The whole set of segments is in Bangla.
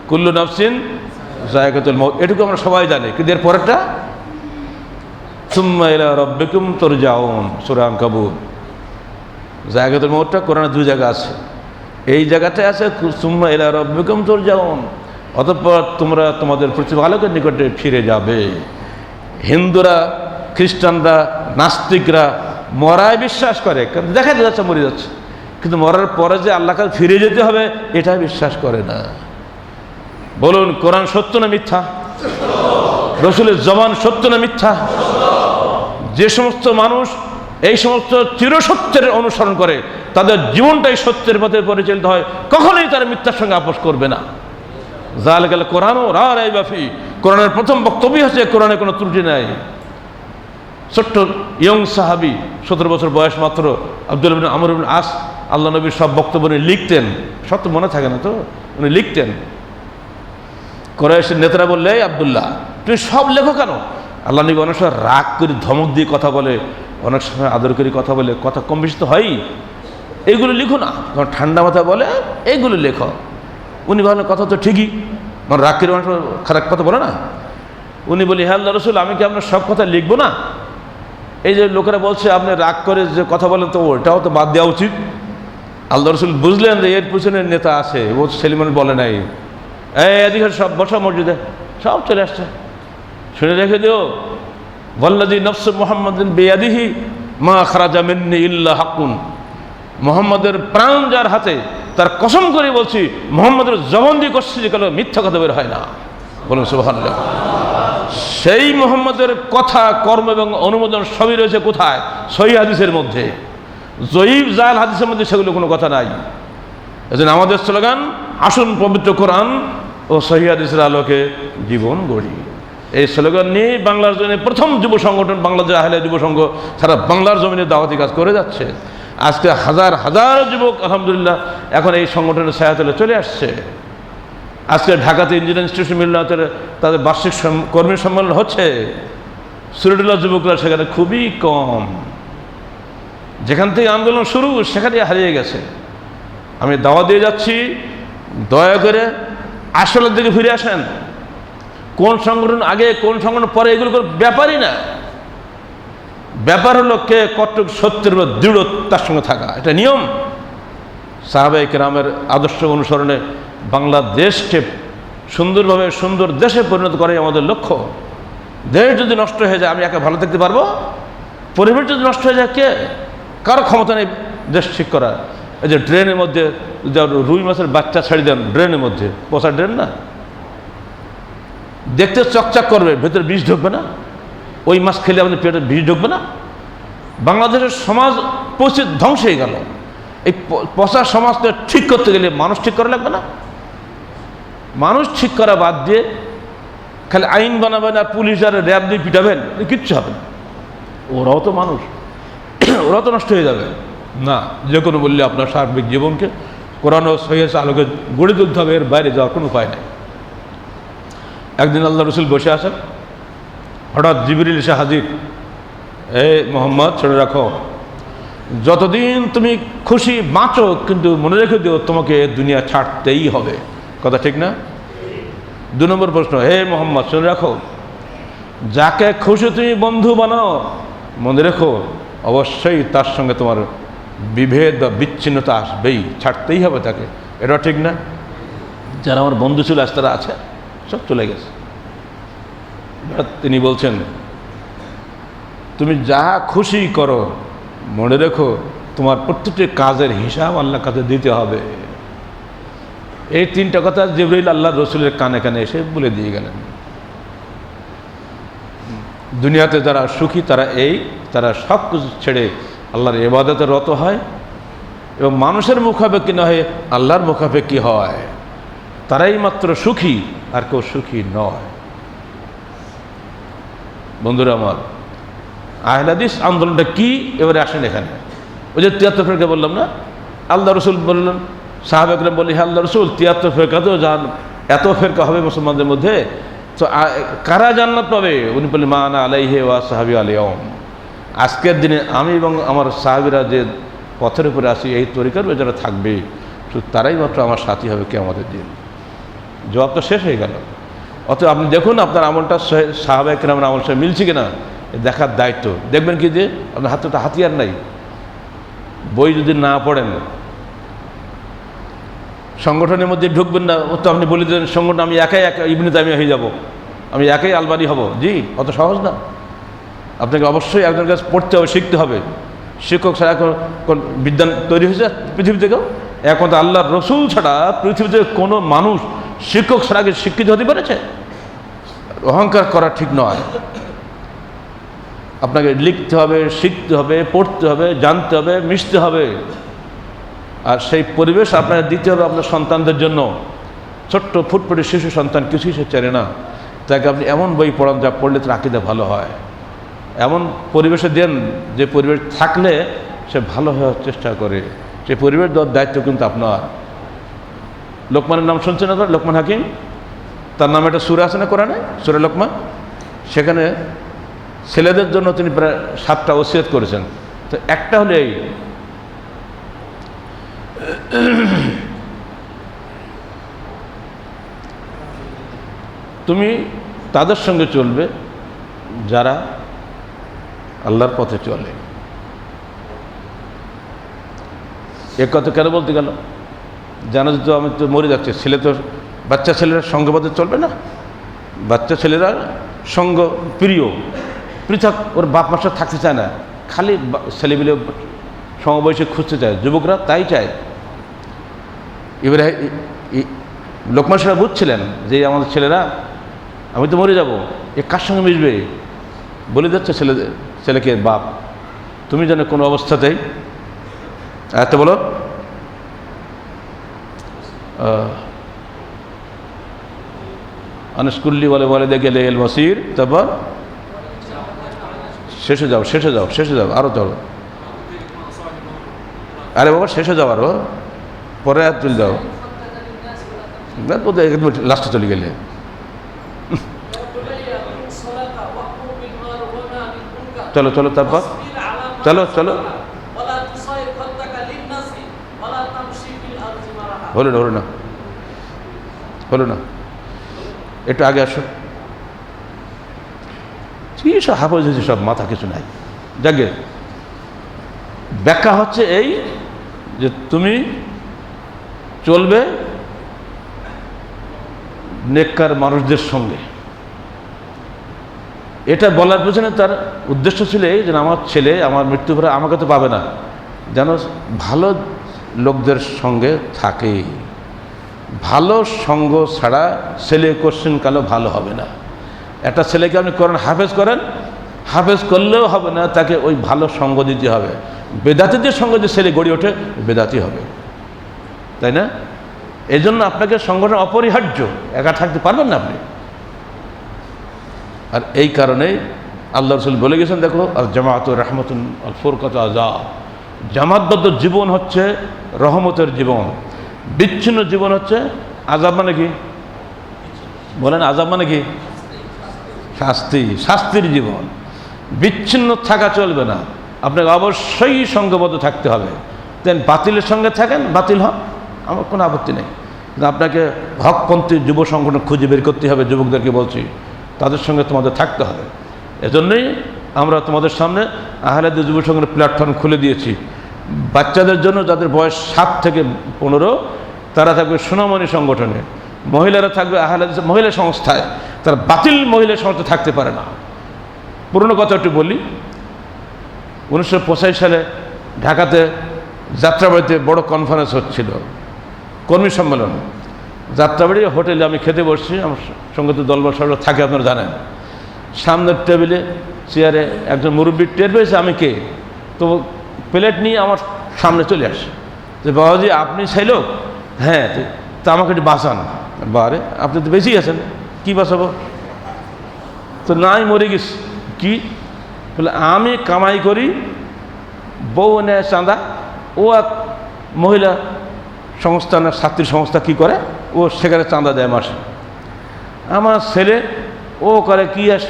কুল্লু নাফসিন যায়কাতুল মউত, এটুকু আমরা সবাই জানি। কিন্তু এর পরেরটা সুম্মা ইলা রাব্বিকুম তুরজাউন, সূরা আনকাবুত। যায়কাতুল মউতটা কোরআনে 2 জায়গা আছে। এই জায়গাটায় আছে সুম্মা ইলা রাব্বিকুম তুরজাউন, অতঃপর তোমরা তোমাদের প্রতিপালকের নিকটে ফিরে যাবে। হিন্দুরা, খ্রিস্টানরা, নাস্তিকরা মরায় বিশ্বাস করে, কারণ দেখা যাচ্ছে মরে যাচ্ছে, কিন্তু মরার পরে যে আল্লাহর কাছে ফিরে যেতে হবে এটা বিশ্বাস করে না। বলুন, কোরআন সত্য না মিথ্যা? রসুলের জবান সত্য না মিথ্যা? যে সমস্ত মানুষ এই সমস্ত চিরসত্যের অনুসরণ করে তাদের জীবনটাই সত্যের পথে পরিচালিত হয়, কখনোই তারা মিথ্যার সঙ্গে আপোষ করবে না। যালিকাল কোরআনও লা রাইবা ফি, কোরআনের প্রথম বক্তব্য হচ্ছে কোরআনে কোনো ত্রুটি নাই। ছোট্ট ইয়ং সাহাবি, 17 বছর বয়স মাত্র, আব্দুল্লাহ ইবনে আমর ইবনে আস, আল্লাহ নবীর সব বক্তব্য উনি লিখতেন। সব তো মনে থাকে না, তো উনি লিখতেন। কুরাইশের নেতারা বললে, আব্দুল্লাহ তুমি সব লেখো কেন? আল্লাহ নবী অনেক সময় রাগ করে ধমক দিয়ে কথা বলে, অনেক সময় আদর করে কথা বলে, কথা কম বেশি তো হয়ই। এইগুলো লিখো না, যখন ঠান্ডা মাথা বলে এইগুলো লেখো। উনি বলেন কথা তো ঠিকই, মানে রাগ করে অনেক সময় খারাপ কথা বলে না। উনি বলি, হ্যাঁ আল্লাহ রসুল, আমি কি আপনার সব কথা লিখবো না? এই যে লোকেরা বলছে আপনি রাগ করে যে কথা বলেন, তো ওটাও তো বাদ দেওয়া উচিত। আল্লাহ রসুল বুঝলেন যে এর পিছনে নেতা আছে, ও সেলিমান বলে নাই, এদিকে সব বসা মসজিদে সব চলে আসছে, শুনে রেখে দিও। ওয়াল্লাযী নফসু মুহাম্মাদিন বিয়াদিহি মা খারাজা মিন্নি ইল্লা হাক্কুন, মুহাম্মাদের প্রাণ যার হাতে, তার কসম করে বলছি, মুহাম্মাদের জবান দিয়ে করছি যে কালো মিথ্যা কথা বের হয় না। বলুন সুবহানাল্লাহ। সেই মুহাম্মাদের কথা, কর্ম এবং অনুমোদন সবই রয়েছে কোথায়? সহিহ হাদিসের মধ্যে। জয়ীফ জাল হাদিসের মধ্যে সেগুলো কোনো কথা নাই। এজন্য আমাদের স্লোগান, আসুন পবিত্র কোরআন ও সহিহ হাদিসের আলোকে জীবন গড়ি। এই স্লোগান নিয়ে বাংলার জমিনে প্রথম যুব সংগঠন বাংলাদেশ আহলে যুব সংঘ সারা বাংলার জমিনে দাওয়াতি কাজ করে যাচ্ছে। আজকে হাজার হাজার যুবক আলহামদুলিল্লাহ এখন এই সংগঠনের ছায়াতলে চলে আসছে। আজকে ঢাকাতে ইঞ্জিনিয়ারিং ইনস্টিটিউশন মিলনাতে তাদের বার্ষিক কর্মী সম্মেলন হচ্ছে। সিলেটের যুবকরা সেখানে খুবই কম। যেখান থেকে আন্দোলন শুরু সেখানে হারিয়ে গেছে। আমি দাওয়া দিয়ে যাচ্ছি, দয়া করে আসলের দিকে ফিরে আসেন। কোন সংগঠন আগে কোন সংগঠন পরে এগুলো কোনো ব্যাপারই না। ব্যাপার হলো কে কতটুক সত্যের বা দৃঢ়তার সঙ্গে থাকা, এটা নিয়ম। সাহাবায়ে কেরামের আদর্শ অনুসরণে বাংলাদেশকে সুন্দরভাবে সুন্দর দেশে পরিণত করাই আমাদের লক্ষ্য। দেশ যদি নষ্ট হয়ে যায় আমি একা ভালো থাকতে পারবো? পরিবেশ যদি নষ্ট হয়ে যায়, কে কারো ক্ষমতা নেই দেশ ঠিক করা। এই যে ড্রেনের মধ্যে রুই মাছের বাচ্চা ছেড়ে দেন ড্রেনের মধ্যে, পচা ড্রেন না, দেখতে চকচক করবে, ভেতরে বিষ ঢুকবে না? ওই মাছ খেলে আমাদের পেটে বিষ ঢুকবে না? বাংলাদেশের সমাজ পৌঁছে ধ্বংস হয়ে গেল। এই পচা সমাজকে ঠিক করতে গেলে মানুষ ঠিক করা লাগবে না? মানুষ ঠিক করা বাদ দিয়ে খালি আইন বানাবেন আর পুলিশ আর র্যাব দিয়ে পিটাবেন, কিচ্ছু হবে না। ওরাও তো মানুষ, ওরাও তো নষ্ট হয়ে যাবে না। যে কোনো বললে আপনার সার্বিক জীবনকে কোরআন ও সহিহ আলোকে গড়ে তুলতে হবে, এর বাইরে যাওয়ার কোনো উপায় নেই। একদিন আল্লাহ রসুল বসে আছেন, হঠাৎ জিবরিল এসে হাজির। মোহাম্মদ, ছেড়ে রাখো, যতদিন তুমি খুশি বাঁচো, কিন্তু মনে রেখে দিও তোমাকে দুনিয়া ছাড়তেই হবে। কথা ঠিক না? 2 নম্বর প্রশ্ন, মোহাম্মদ শুনে রাখো, যাকে খুশি তুমি বন্ধু বানাও, মনে রেখো অবশ্যই তার সঙ্গে তোমার বিভেদ বা বিচ্ছিন্নতা আসবেই, ছাড়তেই হবে তাকে। এটা ঠিক না? যারা আমার বন্ধু ছিল আজ তারা আছে, সব চলে গেছে। তিনি বলছেন, তুমি যা খুশি করো, মনে রেখো তোমার প্রত্যেকটি কাজের হিসাব আল্লাহর কাছে দিতে হবে। এই 3টা কথা জিবরাইল আল্লাহ রসুলের কানে কানে এসে বলে দিয়ে গেলেন। দুনিয়াতে যারা সুখী তারা সব কিছু ছেড়ে আল্লাহর ইবাদতে রত হয় এবং মানুষের মুখাপেক্ষী না হয়ে আল্লাহর মুখাপেক্ষী হয়, তারাই মাত্র সুখী, আর কেউ সুখী নয়। বন্ধুরা আমার, আহলে হাদিস আন্দোলনটা কি এবারে আসেন এখানে। ওই যে 73 ফেরকা বললাম না, আল্লাহ রসুল বললেন, সাহাবা একরাম বলি, হ্যাঁ আল্লাহ রসুল 73 ফেরকাতেও যান, এত ফেরকা হবে মুসলমানদের মধ্যে, তো কারা জান্নাত পাবে? উনি বললেন, মা আনা আলাইহি ওয়া সাহাবী আল-ইয়াওম, আজকের দিনে আমি এবং আমার সাহাবীরা যে পথের উপরে আছি, এই তরিকার যারা থাকবে শুধু তারাই মাত্র আমার সাথী হবে কিয়ামতের দিন। জবাব তো শেষ হয়ে গেল। অত আপনি দেখুন আপনার আমলটা সাহাবায়ে কেরামের আমল সাথে মিলছে কিনা, দেখার দায়িত্ব। দেখবেন কি যে আপনার হাতে তো হাতিয়ার নাই, বই যদি না পড়েন সংগঠনের মধ্যে ঢুকবেন না। ও তো আপনি বলে দেন সংগঠন আমি একাই ইবনে তাইমিয়া হয়ে যাব, আমি একাই আলবানি হব। জি, অত সহজ না। আপনাকে অবশ্যই একজনের কাছে পড়তে হবে, শিখতে হবে। শিক্ষক ছাড়া এখন বিদ্যান তৈরি হয়েছে পৃথিবী থেকেও? একমাত্র আল্লাহর রসুল ছাড়া পৃথিবীতে কোনো মানুষ শিক্ষক ছাড়া আগে শিক্ষিত হতে পেরেছে? অহংকার করা ঠিক নয়। আপনাকে লিখতে হবে, শিখতে হবে, পড়তে হবে, জানতে হবে, মিশতে হবে। আর সেই পরিবেশ আপনার দিতে হবে আপনার সন্তানদের জন্য। ছোট্ট ফুটফুটে শিশু সন্তান কিছুই সে চেনে না, তাকে আপনি এমন বই পড়ান যা পড়লে তার আকীদা ভালো হয়। এমন পরিবেশে দেন যে পরিবেশ থাকলে সে ভালো হওয়ার চেষ্টা করে। সেই পরিবেশ দেওয়ার দায়িত্ব কিন্তু আপনার। লোকমানের নাম শুনছেন না? লোকমান হাকিম, তার নামে একটা সূরা আছে না কোরআনে, সূরা লোকমান। সেখানে ছেলেদের জন্য তিনি প্রায় 7টা ওসিয়ত করেছেন। তো একটা হলো এই, তুমি তাদের সঙ্গে চলবে যারা আল্লাহর পথে চলে। এ কথা কেন বলতে গেল? জানো তো আমি তো মরে যাচ্ছি, ছেলে তো বাচ্চা ছেলেরা সঙ্গপথে চলবে না। বাচ্চা ছেলেরা সঙ্গ প্রিয়, পৃথক, ওর বাপ মার সাথে থাকতে চায় না, খালি ছেলেপিলে সমবয়সী খুঁজতে চায়। যুবকরা তাই চায়। এবারে লোকমান সাহেব বুঝছিলেন যে আমাদের ছেলেরা, আমি তো মরে যাব, এ কার সঙ্গে মিশবে? বলে যাচ্ছে ছেলেকে বাপ, তুমি যেন কোনো অবস্থাতেই এত বলো আনস্কুল্লি বলে দেখে এল মসির, তারপর শেষে যাও আরো চলো। আরে বাবা শেষে যাও, আরো পরে আর চলে যাও, লাস্টে চলে গেলে। চলো তারপর চলো হলো না একটু আগে আসো। কি সব হাফজ হয়েছে, সব মাথা কিছু নাই। যাকে ব্যাখ্যা হচ্ছে এই যে তুমি চলবে নেককার মানুষদের সঙ্গে। এটা বলার পেছনে তার উদ্দেশ্য ছিল এই যে আমার ছেলে আমার মৃত্যু পরে আমাকে তো পাবে না, যেন ভালো লোকদের সঙ্গে থাকে। ভালো সঙ্গ ছাড়া ছেলে কোশ্চেন কালো ভালো হবে না। একটা ছেলেকে আপনি হাফেজ করলেও হবে না, তাকে ওই ভালো সঙ্গ দিতে হবে। বেদাতিদের সঙ্গে যে ছেলে গড়ে ওঠে বেদাতি হবে, তাই না? এই জন্য আপনাকে সংগঠন অপরিহার্য, একা থাকতে পারবেন না আপনি। আর এই কারণেই আল্লাহ রসুল বলে গেছেন, দেখো আর জামাতুর রহমতুন আল ফুরকাত আযাব, জামাতবদ্ধ জীবন হচ্ছে রহমতের জীবন, বিচ্ছিন্ন জীবন হচ্ছে আযাব। মানে কি বলেন? আযাব মানে কি? শাস্তির জীবন। বিচ্ছিন্ন থাকা চলবে না, আপনাকে অবশ্যই সঙ্গবদ্ধ থাকতে হবে। দেন বাতিলের সঙ্গে থাকেন, বাতিল হন, আমার কোনো আপত্তি নেই, কিন্তু আপনাকে হকপন্থী যুব সংগঠন খুঁজে বের করতে হবে। যুবকদেরকে বলছি, তাদের সঙ্গে তোমাদের থাকতে হবে। এজন্যই আমরা তোমাদের সামনে আহলে হাদিস যুব সংগঠনের প্ল্যাটফর্ম খুলে দিয়েছি। বাচ্চাদের জন্য যাদের বয়স 7 থেকে 15, তারা থাকবে সোনামণি সংগঠনে, মহিলারা থাকবে আহলে হাদিস মহিলা সংস্থায়। তারা বাতিল মহিলা সংস্থা থাকতে পারে না। পুরনো কথা একটু বলি, 1985 সালে ঢাকাতে যাত্রাবাড়িতে বড় কনফারেন্স হচ্ছিল, কর্মী সম্মেলন। যাত্রাবাড়ি হোটেলে আমি খেতে বসছি, আমার সঙ্গে তো দলবল সর্ব থাকে আপনারা জানেন। সামনের টেবিলে চেয়ারে একজন মুরব্বীর টের পেয়েছে আমি কে, তো প্লেট নিয়ে আমার সামনে চলে আসে যে বাবাজি আপনি সেই লোক? হ্যাঁ, তো আমাকে একটু বাঁচান। বারে আপনি তো বেশি আছেন, কী বাঁচাবো? তো নাই মরে গেছি। কি বলে? আমি কামাই করি, বউ নেয় চাঁদা, ও এক মহিলা সংস্থা না ছাত্রী সংস্থা কি করে, ও সেখানে চাঁদা দেয় মাসে। আমার ছেলে ও করে কি আর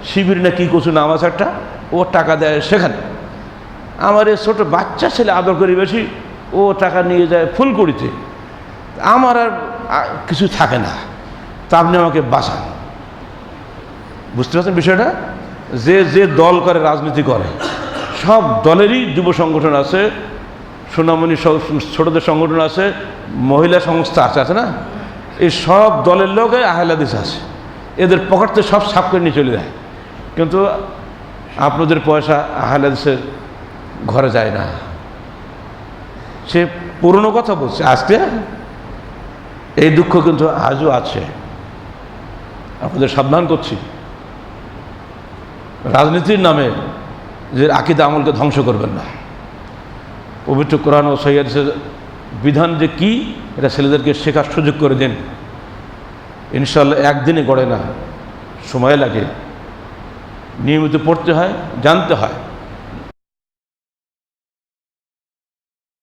শিবির না কি করছু না আমার একটা, ও টাকা দেয় সেখানে। আমার এই ছোটো বাচ্চা ছেলে আদর করি বেশি, ও টাকা নিয়ে যায় ফুলকুড়িতে। আমার আর কিছু থাকে না। তা আপনি আমাকে বাঁচান। বুঝতে পারছেন বিষয়টা? যে যে দল করে, রাজনীতি করে, সব দলেরই যুব সংগঠন আছে, সোনামণি ছোটদের সংগঠন আছে, মহিলা সংস্থা আছে না? এই সব দলের লোক আহলে হাদিস আছে, এদের পকেটতে সব সাফ করে নিয়ে চলে যায়। কিন্তু আপনাদের পয়সা আহলে হাদিসের ঘরে যায় না। সে পুরনো কথা বলছে, আজকে এই দুঃখ কিন্তু আজও আছে। আপনাদের সাবধান করছি, রাজনীতির নামে যে আকীদা আমলকে ধ্বংস করবেন না। পবিত্র কোরআন ও সহিহ হাদিসের বিধান যে কি, এটা ছেলেদেরকে শেখার সুযোগ করে দিন। ইনশাআল্লাহ একদিনে গড়ে না, সময় লাগে, নিয়মিত পড়তে হয়, জানতে হয়।